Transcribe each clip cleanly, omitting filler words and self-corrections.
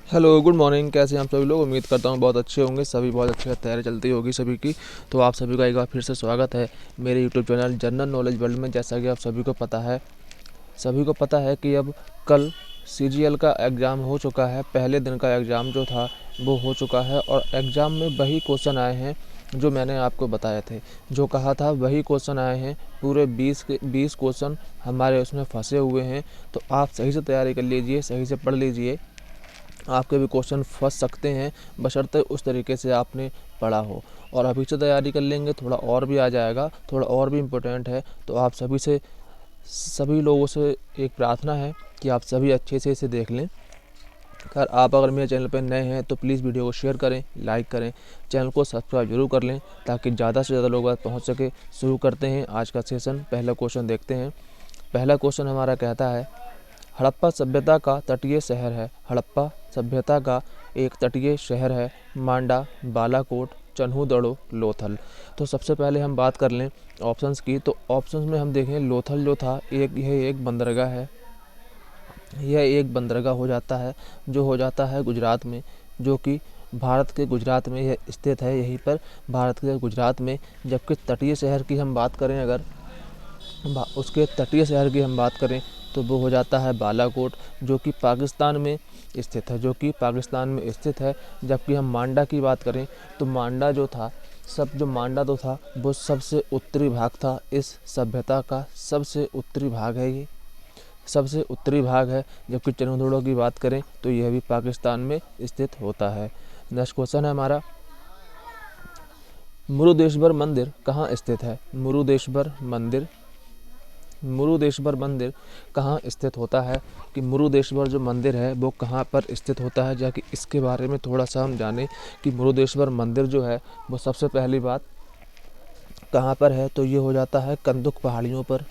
Hello, good morning. कैसे हैं आप सभी लोग? उम्मीद करता हूँ बहुत अच्छे होंगे। सभी बहुत अच्छे से तैयारी चलती होगी सभी की। तो आप सभी का एक बार फिर से स्वागत है मेरे YouTube channel general knowledge world में। जैसा कि आप सभी को पता है कि अब कल सीजीएल का एग्ज़ाम हो चुका है। पहले दिन का एग्ज़ाम जो था वो हो चुका है और एग्ज़ाम में वही क्वेश्चन आए हैं जो मैंने आपको बताए थे। जो कहा था वही क्वेश्चन आए हैं। पूरे 20 क्वेश्चन हमारे उसमें फंसे हुए हैं। तो आप सही से तैयारी कर लीजिए, सही से पढ़ लीजिए। आपके भी क्वेश्चन फंस सकते हैं, बशर्ते उस तरीके से आपने पढ़ा हो। और अभी से तैयारी कर लेंगे थोड़ा और भी आ जाएगा, थोड़ा और भी इम्पोर्टेंट है। तो आप सभी लोगों से एक प्रार्थना है कि आप सभी अच्छे से इसे देख लें। खैर, आप अगर मेरे चैनल पर नए हैं तो प्लीज़ वीडियो को शेयर करें, लाइक करें, चैनल को सब्सक्राइब जरूर कर लें ताकि ज़्यादा से ज़्यादा लोगों तक पहुँच सके। शुरू करते हैं आज का सेशन। पहला क्वेश्चन देखते हैं। पहला क्वेश्चन हमारा कहता है, हड़प्पा सभ्यता का तटीय शहर है। हड़प्पा सभ्यता का एक तटीय शहर है। मांडा, बालाकोट, चन्हूदड़ो, लोथल। तो सबसे पहले हम बात कर लें ऑप्शंस की। तो ऑप्शंस में हम देखें लोथल जो था यह एक बंदरगाह है। यह एक बंदरगाह हो जाता है जो हो जाता है गुजरात में, जो कि भारत के गुजरात में यह स्थित है, यहीं पर भारत के गुजरात में। जबकि तटीय शहर की हम बात करें, अगर उसके तटीय शहर की हम बात करें तो वो हो जाता है बालाकोट, जो कि पाकिस्तान में स्थित है। जबकि हम मांडा की बात करें तो मांडा जो था वो सबसे उत्तरी भाग था। इस सभ्यता का सबसे उत्तरी भाग है, ये सबसे उत्तरी भाग है। जबकि चन्हूदड़ो की बात करें तो यह भी पाकिस्तान में स्थित होता है। नेक्स्ट क्वेश्चन है हमारा, मुरुदेश्वर मंदिर कहाँ स्थित है? मुरुदेश्वर मंदिर कहाँ स्थित होता है? कि मुरुदेश्वर जो मंदिर है वो कहाँ पर स्थित होता है, जाकि इसके बारे में थोड़ा सा हम जानें कि मुरुदेश्वर मंदिर जो है वो सबसे पहली बात कहाँ पर है। तो ये हो जाता है कंदुक पहाड़ियों पर।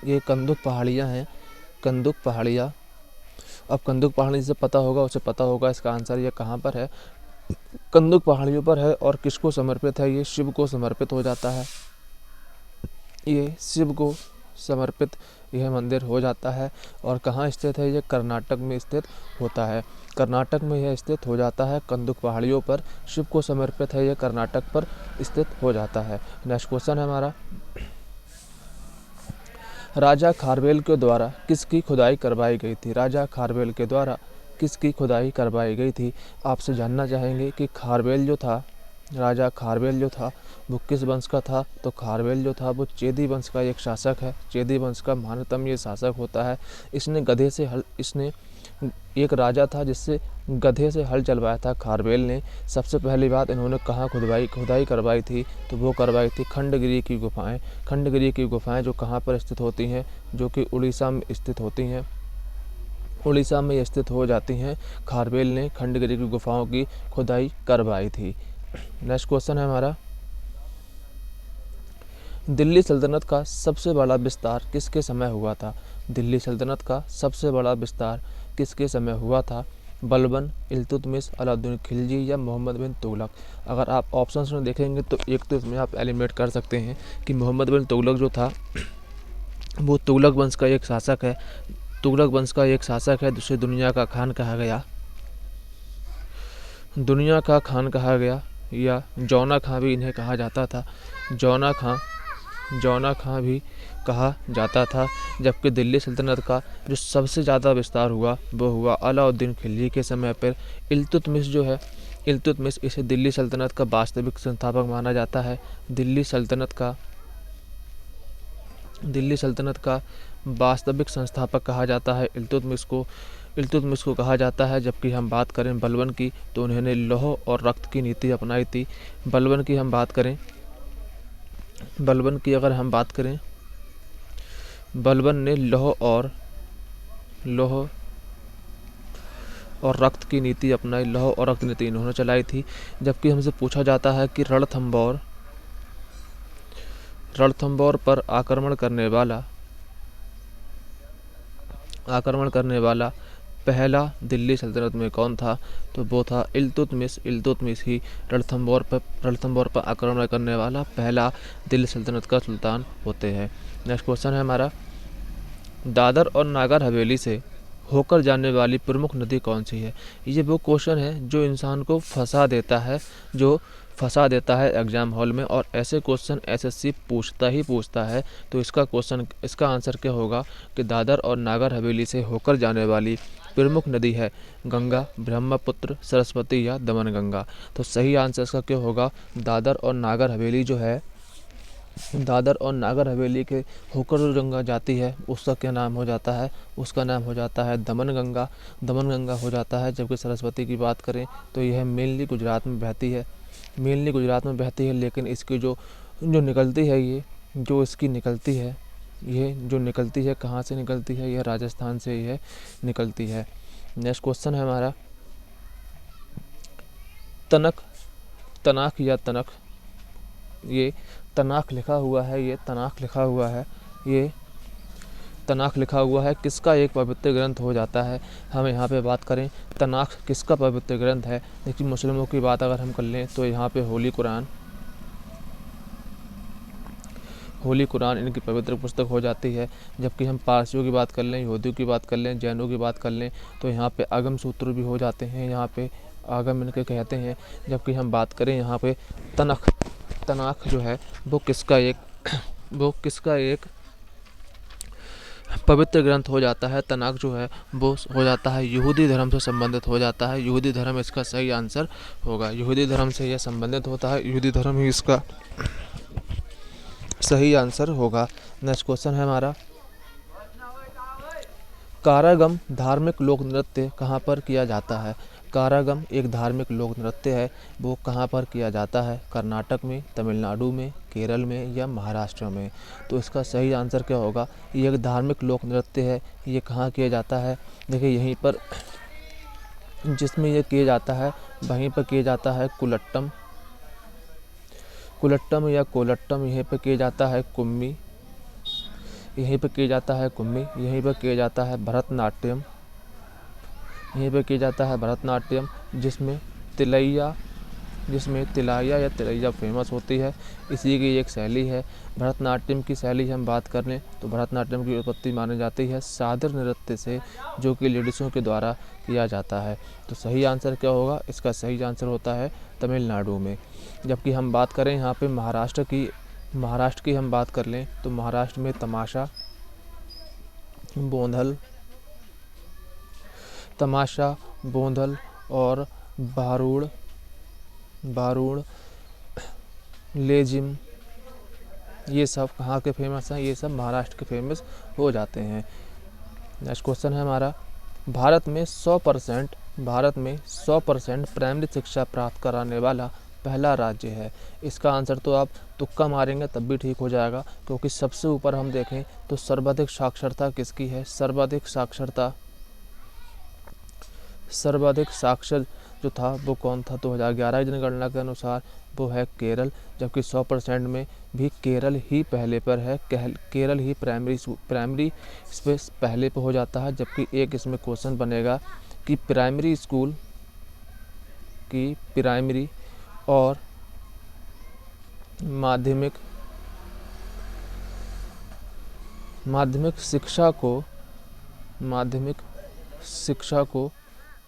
ये कंदुक पहाड़ियाँ हैं, कंदुक पहाड़ियाँ। अब कंदुक पहाड़ी जिसे पता होगा उसे पता होगा इसका आंसर ये कहाँ पर है। कंदुक पहाड़ियों पर है। और किसको समर्पित है? ये शिव को समर्पित हो जाता है। ये शिव को समर्पित यह मंदिर हो जाता है। और कहाँ स्थित है? ये कर्नाटक में स्थित होता है। कर्नाटक में यह स्थित हो जाता है कंदुक पहाड़ियों पर। शिव को समर्पित है, यह कर्नाटक पर स्थित हो जाता है। नेक्स्ट क्वेश्चन है हमारा, राजा खारवेल के द्वारा किसकी खुदाई करवाई गई थी? राजा खारवेल के द्वारा किसकी खुदाई करवाई गई थी? आपसे जानना चाहेंगे कि राजा खारवेल जो था वो किस वंश का था? तो खारवेल जो था वो चेदी वंश का एक शासक है। चेदी वंश का महानतम ये शासक होता है। इसने एक राजा था जिससे गधे से हल चलवाया था खारवेल ने। सबसे पहली बात इन्होंने कहाँ खुदाई करवाई थी? तो वो करवाई थी खंडगिरी की गुफाएं। खंडगिरी की गुफाएं जो कहाँ पर स्थित होती हैं? जो कि उड़ीसा में स्थित होती हैं। उड़ीसा में स्थित हो जाती हैं। खारवेल ने खंडगिरी की गुफाओं की खुदाई करवाई थी। नेक्स्ट क्वेश्चन है हमारा, दिल्ली सल्तनत का सबसे बड़ा विस्तार किसके समय हुआ था? दिल्ली सल्तनत का सबसे बड़ा विस्तार किसके समय हुआ था? बलबन, इल्तुतमिश, अलाउद्दीन खिलजी या मोहम्मद बिन तुगलक? अगर आप ऑप्शंस में देखेंगे तो एक तो इसमें आप एलिमिनेट कर सकते हैं कि मोहम्मद बिन तुगलक जो था वो तुगलक वंश का एक शासक है। तुगलक वंश का एक शासक है जिसे दुनिया का खान कहा गया, या जौना खां भी इन्हें कहा जाता था। जौना खां भी कहा जाता था। जबकि दिल्ली सल्तनत का जो सबसे ज़्यादा विस्तार हुआ वो हुआ अलाउद्दीन खिलजी के समय पर। इल्तुतमिश इसे दिल्ली सल्तनत का वास्तविक संस्थापक माना जाता है। दिल्ली सल्तनत का वास्तविक संस्थापक कहा जाता है इल्तुतमिश को कहा जाता है। जबकि हम बात करें बलबन की तो उन्होंने लौह और रक्त की नीति अपनाई थी। बलबन की अगर हम बात करें, बलबन ने लौह और रक्त की नीति अपनाई। लौह और रक्त नीति इन्होंने चलाई थी। जबकि हमसे पूछा जाता है कि रणथंभौर पर आक्रमण करने वाला पहला दिल्ली सल्तनत में कौन था? तो वो था इल्तुतमिश। इल्तुतमिश ही रणथंभौर पर आक्रमण करने वाला पहला दिल्ली सल्तनत का सुल्तान होते हैं। नेक्स्ट क्वेश्चन है हमारा, दादर और नागर हवेली से होकर जाने वाली प्रमुख नदी कौन सी है। ये वो क्वेश्चन है जो इंसान को फंसा देता है एग्जाम हॉल में, और ऐसे क्वेश्चन एसएससी पूछता है। तो इसका आंसर क्या होगा कि दादर और नागर हवेली से होकर जाने वाली प्रमुख नदी है गंगा, ब्रह्मपुत्र, सरस्वती या दमनगंगा। तो सही आंसर इसका क्या होगा, दादर और नागर हवेली जो है, दादर और नागर हवेली के होकर जो गंगा जाती है उसका क्या नाम हो जाता है, उसका नाम हो जाता है दमनगंगा। दमनगंगा हो जाता है। जबकि सरस्वती की बात करें तो यह मेनली गुजरात में बहती है, लेकिन इसकी जो निकलती है, ये जो निकलती है कहाँ से निकलती है, यह राजस्थान से यह निकलती है। नेक्स्ट क्वेश्चन है हमारा, तनाख या तनख, ये तनाख लिखा हुआ है, तनाख लिखा हुआ है किसका एक पवित्र ग्रंथ हो जाता है। हम यहाँ पे बात करें तनाख किसका पवित्र ग्रंथ है। देखिए मुस्लिमों की बात अगर हम कर लें तो यहाँ पे होली कुरान इनकी पवित्र पुस्तक हो जाती है। जबकि हम पारसियों की बात कर लें, यहूदियों की बात कर लें, जैनों की बात कर लें तो यहाँ पे आगम सूत्र भी हो जाते हैं, यहाँ पे आगम इनके कहते हैं। जबकि हम बात करें यहाँ पे तनाख जो है वो किसका एक पवित्र ग्रंथ हो जाता है। तनाख जो है वो हो जाता है यहूदी धर्म से संबंधित हो जाता है। यहूदी धर्म इसका सही आंसर होगा। यहूदी धर्म से यह संबंधित होता है, यहूदी धर्म ही इसका सही आंसर होगा। नेक्स्ट क्वेश्चन है हमारा, कारागम धार्मिक लोक नृत्य कहाँ पर किया जाता है। कारागम एक धार्मिक लोक नृत्य है, वो कहाँ पर किया जाता है, कर्नाटक में, तमिलनाडु में, केरल में या महाराष्ट्र में। तो इसका सही आंसर क्या होगा, ये एक धार्मिक लोक नृत्य है, ये कहाँ किया जाता है। देखिए यहीं पर जिसमें ये किया जाता है वहीं पर किया जाता है कुलट्टम या कोलट्टम, यहीं पर किया जाता है कुम्मी, यहीं पर किया जाता है भरतनाट्यम, जिसमें तिलैया या तिलैया फेमस होती है। इसी की एक शैली है। भरतनाट्यम की शैली हम बात कर लें तो भरतनाट्यम की उत्पत्ति मानी जाती है सादर नृत्य से, जो कि लेडीज़ों के द्वारा किया जाता है। तो सही आंसर क्या होगा, इसका सही आंसर होता है तमिलनाडु में। जबकि हम बात करें यहाँ पे महाराष्ट्र की हम बात कर लें तो महाराष्ट्र में तमाशा, बोंधल और बारूड़, लेजिम, ये सब कहाँ के फेमस हैं, ये सब महाराष्ट्र के फेमस हो जाते हैं। नेक्स्ट क्वेश्चन है हमारा, भारत में 100% प्राइमरी शिक्षा प्राप्त कराने वाला पहला राज्य है। इसका आंसर तो आप तुक्का मारेंगे तब भी ठीक हो जाएगा, क्योंकि सबसे ऊपर हम देखें तो सर्वाधिक साक्षरता किसकी है, सर्वाधिक साक्षर जो था वो कौन था 2011 जनगणना के अनुसार, वो है केरल। जबकि 100% में भी केरल ही पहले पर है, केरल ही प्राइमरी इसमें पहले पर हो जाता है। जबकि एक इसमें क्वेश्चन बनेगा कि प्राइमरी और माध्यमिक शिक्षा को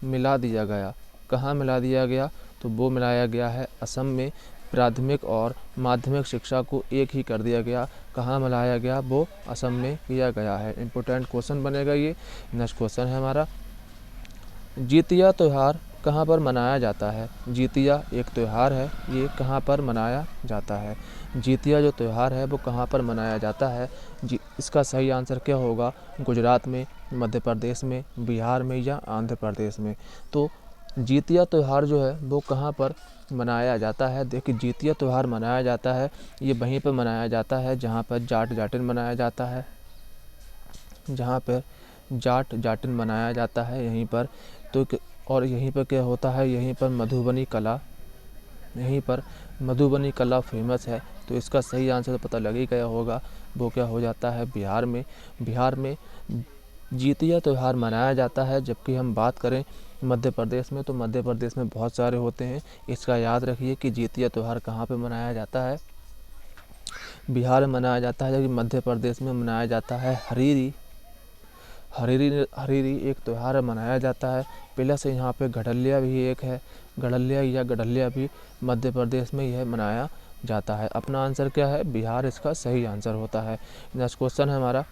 मिला दिया गया। कहाँ मिला दिया गया, तो वो मिलाया गया है असम में। प्राथमिक और माध्यमिक शिक्षा को एक ही कर दिया गया। कहाँ मिलाया गया, वो असम में किया गया है। इम्पोर्टेंट क्वेश्चन बनेगा ये। नेक्स्ट क्वेश्चन है हमारा, जितिया त्यौहार कहाँ पर मनाया जाता है। जितिया एक त्यौहार है, ये कहाँ पर मनाया जाता है। जितिया जो त्यौहार है वो कहाँ पर मनाया जाता है। इसका सही आंसर क्या होगा, गुजरात में, मध्य प्रदेश में, बिहार में या आंध्र प्रदेश में। तो जितिया त्यौहार जो है वो कहाँ पर मनाया जाता है। देखिए जितिया त्यौहार मनाया जाता है, ये वहीं पर मनाया जाता है जहाँ पर जाट जाटिन मनाया जाता है, यहीं पर। तो और यहीं पर क्या होता है, यहीं पर मधुबनी कला फेमस है। तो इसका सही आंसर पता लग ही गया होगा, वो क्या हो जाता है, बिहार में जितिया त्यौहार मनाया जाता है। जबकि हम बात करें मध्य प्रदेश में, तो मध्य प्रदेश में बहुत सारे होते हैं। इसका याद रखिए कि जितिया त्यौहार कहाँ पे मनाया जाता है, बिहार में मनाया जाता है। जबकि मध्य प्रदेश में मनाया जाता है हरीरी एक त्यौहार मनाया जाता है। पहले से यहाँ पे घड़लिया भी एक है, घड़लिया या गढ़लिया भी मध्य प्रदेश में यह मनाया जाता है। अपना आंसर क्या है? बिहार इसका सही आंसर होता है। नेक्स्ट क्वेश्चन है हमारा,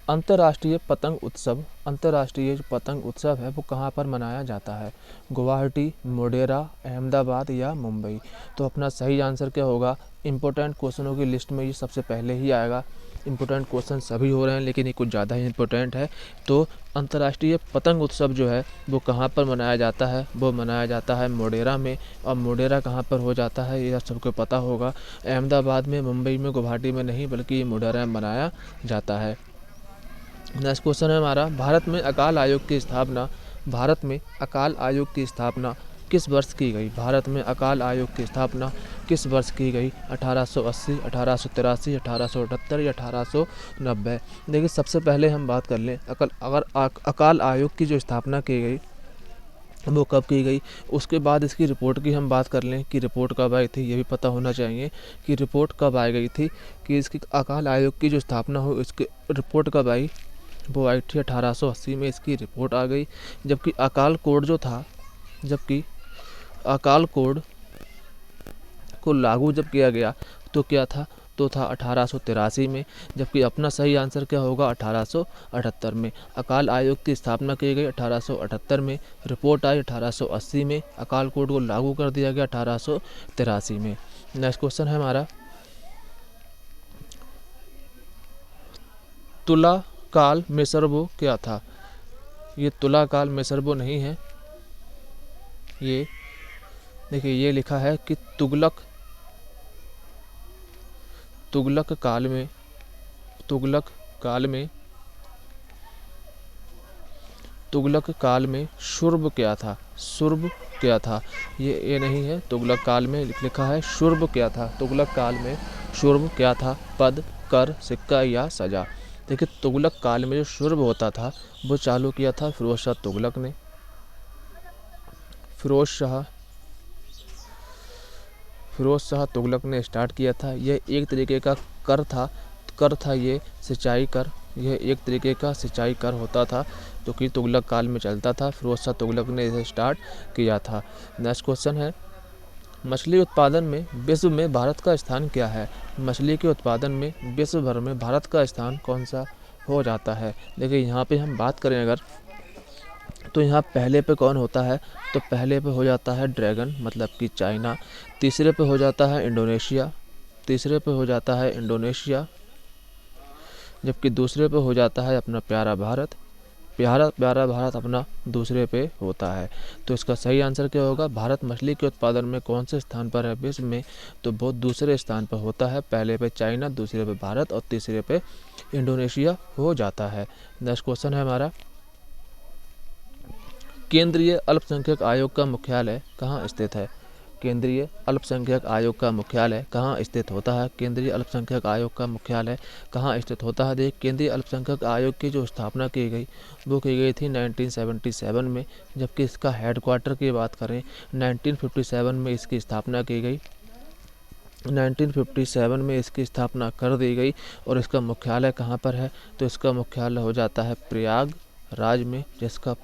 अंतर्राष्ट्रीय पतंग उत्सव, अंतर्राष्ट्रीय जो पतंग उत्सव है वो कहाँ पर मनाया जाता है? गुवाहाटी, मोढेरा, अहमदाबाद या मुंबई? तो अपना सही आंसर क्या होगा? इम्पोर्टेंट क्वेश्चनों की लिस्ट में ये सबसे पहले ही आएगा। इम्पोर्टेंट क्वेश्चन सभी हो रहे हैं लेकिन ये कुछ ज़्यादा ही इम्पोर्टेंट है। तो अंतर्राष्ट्रीय पतंग उत्सव जो है वो कहाँ पर मनाया जाता है? वो मनाया जाता है मोढेरा में। और मोढेरा कहाँ पर हो जाता है ये सबको पता होगा। अहमदाबाद में, मुंबई में, गुवाहाटी में नहीं, बल्कि ये मोढेरा में मनाया जाता है। नेक्स्ट क्वेश्चन है हमारा, भारत में अकाल आयोग की स्थापना, भारत में अकाल आयोग की स्थापना किस वर्ष की गई? भारत में अकाल आयोग की स्थापना किस वर्ष की गई? 1880, 1883, 1878 या 1890? देखिए सबसे पहले हम बात कर लें अकाल आयोग की जो स्थापना की गई वो कब की गई, उसके बाद इसकी रिपोर्ट की हम बात कर लें कि रिपोर्ट कब आई थी। ये भी पता होना चाहिए कि रिपोर्ट कब आई गई थी, कि इसकी अकाल आयोग की जो स्थापना हो इसकी रिपोर्ट कब आई। वो आई थी 1880 में इसकी रिपोर्ट आ गई। जबकि अकाल कोड जो था, जबकि अकाल कोड को लागू जब किया गया तो क्या था? तो था 1883 में। जबकि अपना सही आंसर क्या होगा? 1878 में। अकाल आयोग की स्थापना की गई 1878 में, रिपोर्ट आई 1880 में, अकाल कोड को लागू कर दिया गया 1883 में। नेक्स्ट क्वेश्चन है हमारा, तुला काल मेसर्बो क्या था? ये तुला काल मेसर्बो नहीं है। ये देखिए ये लिखा है कि तुगलक काल में शुर्ब क्या था? शुर्ब क्या था? ये नहीं है। तुगलक काल में लिखा है शुर्ब क्या था? तुगलक काल में शुर्ब क्या था? पद, कर, सिक्का या सजा? देखिए तुगलक काल में जो शुर्ब होता था वो चालू किया था फिरोज शाह तुगलक ने। फिरोज शाह तुगलक ने स्टार्ट किया था। यह एक तरीके का कर था ये सिंचाई कर, यह एक तरीके का सिंचाई कर होता था जो कि तुगलक काल में चलता था। फिरोज शाह तुगलक ने इसे स्टार्ट किया था। नेक्स्ट क्वेश्चन है, मछली उत्पादन में विश्व में भारत का स्थान क्या है? मछली के उत्पादन में विश्व भर में भारत का स्थान कौन सा हो जाता है? देखिए यहाँ पे हम बात करें अगर, तो यहाँ पहले पे कौन होता है? तो पहले पे हो जाता है ड्रैगन, मतलब कि चाइना। तीसरे पे हो जाता है इंडोनेशिया, जबकि दूसरे पे हो जाता है अपना प्यारा भारत। प्यारा भारत अपना दूसरे पे होता है। तो इसका सही आंसर क्या होगा? भारत मछली के उत्पादन में कौन से स्थान पर है विश्व में? तो वो दूसरे स्थान पर होता है। पहले पे चाइना, दूसरे पे भारत और तीसरे पे इंडोनेशिया हो जाता है। नेक्स्ट क्वेश्चन है हमारा, केंद्रीय अल्पसंख्यक आयोग का मुख्यालय कहाँ स्थित है? केंद्रीय अल्पसंख्यक आयोग का मुख्यालय कहाँ स्थित होता है? केंद्रीय अल्पसंख्यक आयोग का मुख्यालय कहाँ स्थित होता है? देख, केंद्रीय अल्पसंख्यक आयोग की जो स्थापना की गई वो की गई थी 1977 में। जबकि इसका हेडक्वार्टर की बात करें 1957 में इसकी स्थापना की गई। 1957 में इसकी स्थापना कर दी गई। और इसका मुख्यालय कहाँ पर है? तो इसका मुख्यालय हो जाता है प्रयागराज में, जिसका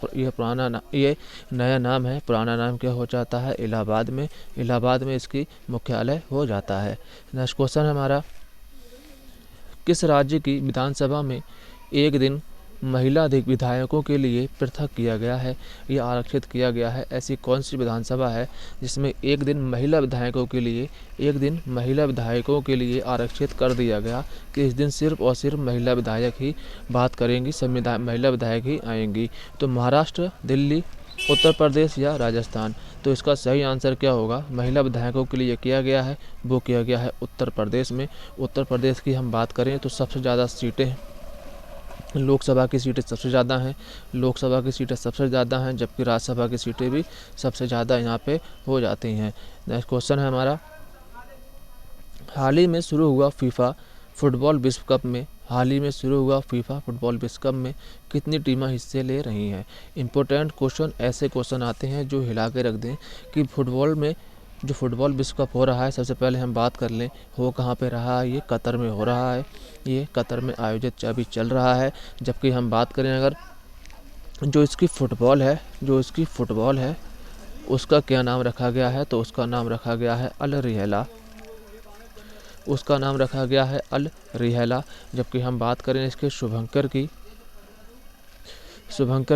ये नया नाम है। पुराना नाम क्या हो जाता है? इलाहाबाद में। इलाहाबाद में इसकी मुख्यालय हो जाता है। नेक्स्ट क्वेश्चन हमारा, किस राज्य की विधानसभा में एक दिन महिला विधायकों के लिए पृथक किया गया है या आरक्षित किया गया है? ऐसी कौन सी विधानसभा है जिसमें एक दिन महिला विधायकों के लिए आरक्षित कर दिया गया कि इस दिन सिर्फ और सिर्फ महिला विधायक ही बात करेंगी, महिला विधायक ही आएंगी? तो महाराष्ट्र, दिल्ली, उत्तर प्रदेश या राजस्थान? तो इसका सही आंसर क्या होगा? महिला विधायकों के लिए किया गया है, वो किया गया है उत्तर प्रदेश में। उत्तर प्रदेश की हम बात करें तो सबसे ज़्यादा सीटें, लोकसभा की सीटें सबसे ज़्यादा हैं, जबकि राज्यसभा की सीटें भी सबसे ज़्यादा यहाँ पे हो जाती हैं। नेक्स्ट क्वेश्चन है हमारा, हाल ही में शुरू हुआ फीफा फुटबॉल विश्व कप में कितनी टीमें हिस्से ले रही हैं? इंपॉर्टेंट क्वेश्चन, ऐसे क्वेश्चन आते हैं जो हिला के रख दें कि फुटबॉल में जो फुटबॉल विश्व कप हो रहा है, सबसे पहले हम बात कर लें हो कहाँ पे रहा है। ये कतर में हो रहा है, ये कतर में आयोजित अभी चल रहा है। जबकि हम बात करें अगर जो इसकी फ़ुटबॉल है उसका क्या नाम रखा गया है, तो उसका नाम रखा गया है अल रिहला। उसका नाम रखा गया है अल रिहला। जबकि हम बात करें इसके शुभंकर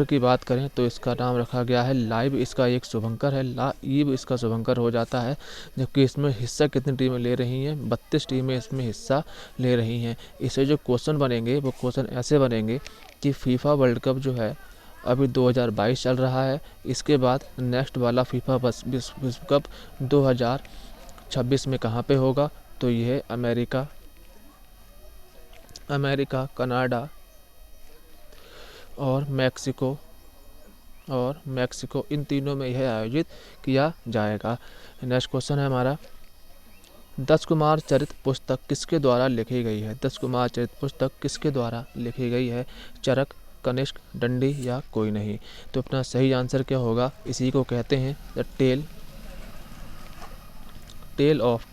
की बात करें तो इसका नाम रखा गया है लाइव। इसका एक शुभंकर है, लाइव इसका शुभंकर हो जाता है। जबकि इसमें हिस्सा कितनी टीमें ले रही हैं, 32 टीमें इसमें हिस्सा ले रही हैं। इससे जो क्वेश्चन बनेंगे वो क्वेश्चन ऐसे बनेंगे कि फीफा वर्ल्ड कप जो है अभी 2022 चल रहा है, इसके बाद नेक्स्ट वाला फीफा विश्व कप 2026 में कहाँ पे होगा, तो ये है अमेरिका, कनाडा और मैक्सिको, इन तीनों में यह आयोजित किया जाएगा। नेक्स्ट क्वेश्चन है हमारा, 10 कुमार चरित पुस्तक किसके द्वारा लिखी गई है। 10 कुमार चरित पुस्तक किसके द्वारा लिखी गई है, चरक, कनिष्क, दंडी या कोई नहीं। तो अपना सही आंसर क्या होगा, इसी को कहते हैं द टेल ऑफ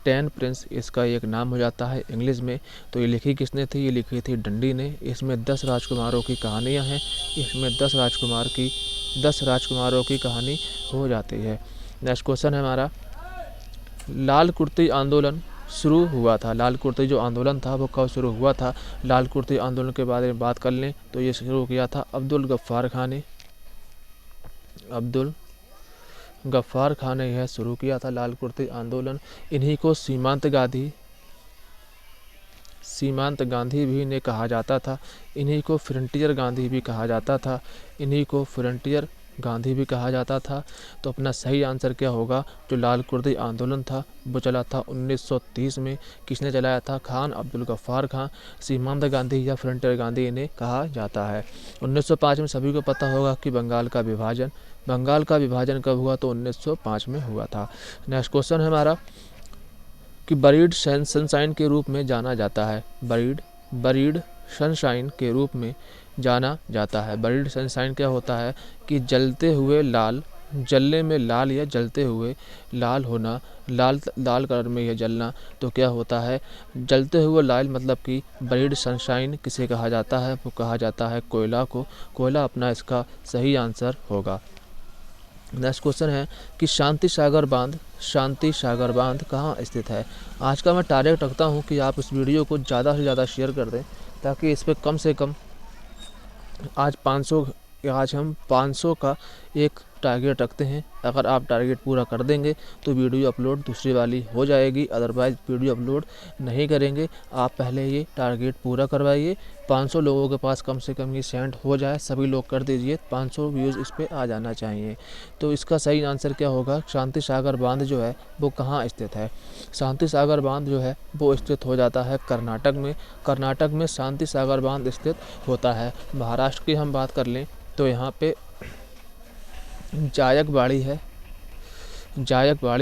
10 प्रिंस, इसका एक नाम हो जाता है इंग्लिश में। तो ये लिखी किसने थी, ये लिखी थी दंडी ने। इसमें 10 राजकुमारों की कहानियाँ हैं, इसमें 10 राजकुमारों की कहानी हो जाती है। नेक्स्ट क्वेश्चन है हमारा, लाल कुर्ती आंदोलन शुरू हुआ था। लाल कुर्ती जो आंदोलन था वो कब शुरू हुआ था। लाल कुर्ती आंदोलन के बारे में बात कर लें तो ये शुरू किया था अब्दुल गफ्फार खान ने यह शुरू किया था लाल कुर्ती आंदोलन। इन्हीं को सीमांत गांधी भी ने कहा जाता था, इन्हीं को फ्रंटियर गांधी भी कहा जाता था। तो अपना सही आंसर क्या होगा, जो लाल कुर्ती आंदोलन था वो चला था 1930 में। किसने चलाया था, खान अब्दुल गफ्फार खान। सीमांत गांधी या फ्रंटियर गांधी इन्हें कहा जाता है। 1905 में सभी को पता होगा कि बंगाल का विभाजन कब हुआ, तो 1905 में हुआ था। नेक्स्ट क्वेश्चन है हमारा कि बरीड सनशाइन के रूप में जाना जाता है। बरीड सनशाइन के रूप में जाना जाता है। बरीड सनशाइन क्या होता है कि जलते हुए लाल, जलने में लाल या जलते हुए लाल होना, लाल कलर में यह जलना। तो क्या होता है, जलते हुए लाल, मतलब कि बरीड सनशाइन किसे कहा जाता है, वो कहा जाता है कोयला को। कोयला अपना इसका सही आंसर होगा। नेक्स्ट क्वेश्चन है कि शांति सागर बांध कहाँ स्थित है। आज का मैं टारगेट रखता हूँ कि आप इस वीडियो को ज़्यादा से ज़्यादा शेयर कर दें, ताकि इस पर कम से कम आज हम 500 का एक टारगेट रखते हैं। अगर आप टारगेट पूरा कर देंगे तो वीडियो अपलोड दूसरी वाली हो जाएगी, अदरवाइज़ वीडियो अपलोड नहीं करेंगे। आप पहले ये टारगेट पूरा करवाइए, 500 लोगों के पास कम से कम ये सेंड हो जाए, सभी लोग कर दीजिए, 500 व्यूज़ इस पर आ जाना चाहिए। तो इसका सही आंसर क्या होगा, शांति सागर बांध जो है वो कहाँ स्थित है। शांति सागर बांध जो है वो स्थित हो जाता है कर्नाटक में शांति सागर बांध स्थित होता है। महाराष्ट्र की हम बात कर लें तो यहाँ पे जायकवाड़ी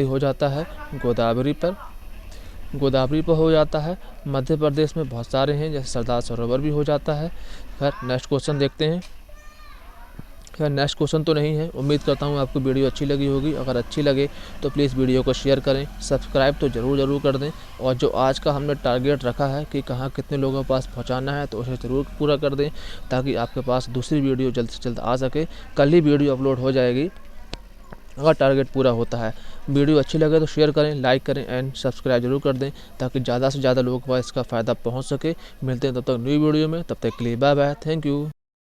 हो जाता है गोदावरी पर हो जाता है। मध्य प्रदेश में बहुत सारे हैं, जैसे सरदार सरोवर भी हो जाता है। खैर नेक्स्ट क्वेश्चन देखते हैं। खैर नेक्स्ट क्वेश्चन तो नहीं है। उम्मीद करता हूँ आपको वीडियो अच्छी लगी होगी। अगर अच्छी लगे तो प्लीज़ वीडियो को शेयर करें, सब्सक्राइब तो ज़रूर कर दें। और जो आज का हमने टारगेट रखा है कि कहाँ कितने लोगों के पास पहुँचाना है, तो उसे ज़रूर पूरा कर दें, ताकि आपके पास दूसरी वीडियो जल्द से जल्द आ सके। कल ही वीडियो अपलोड हो जाएगी अगर टारगेट पूरा होता है। वीडियो अच्छी लगे तो शेयर करें, लाइक करें एंड सब्सक्राइब जरूर कर दें, ताकि ज़्यादा से ज़्यादा लोगों के पास इसका फ़ायदा पहुंच सके। मिलते हैं तब तक न्यू वीडियो में, तब तक के लिए बाय बाय, थैंक यू।